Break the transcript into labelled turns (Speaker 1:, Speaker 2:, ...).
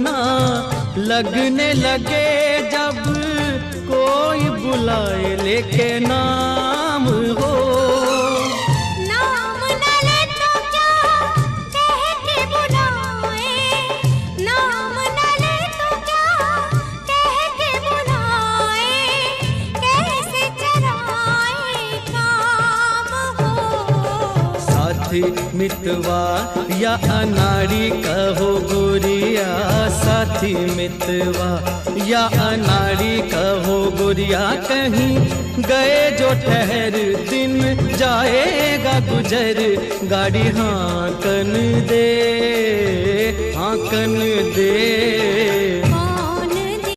Speaker 1: ना लगने लगे जब कोई बुलाए लेके नाम हो।
Speaker 2: नाम न ले तो क्या कह के बुलाए, नाम न ले तो क्या कह के बुलाए, कैसे चराए काम हो।
Speaker 1: साथी मितवा या अनाड़ी कहो गोरिया, साथी मितवा या अनाड़ी कहो गोरिया, कहीं गए जो ठहर दिन जाएगा गुजर, गाड़ी हाँकन दे हाँकन दे।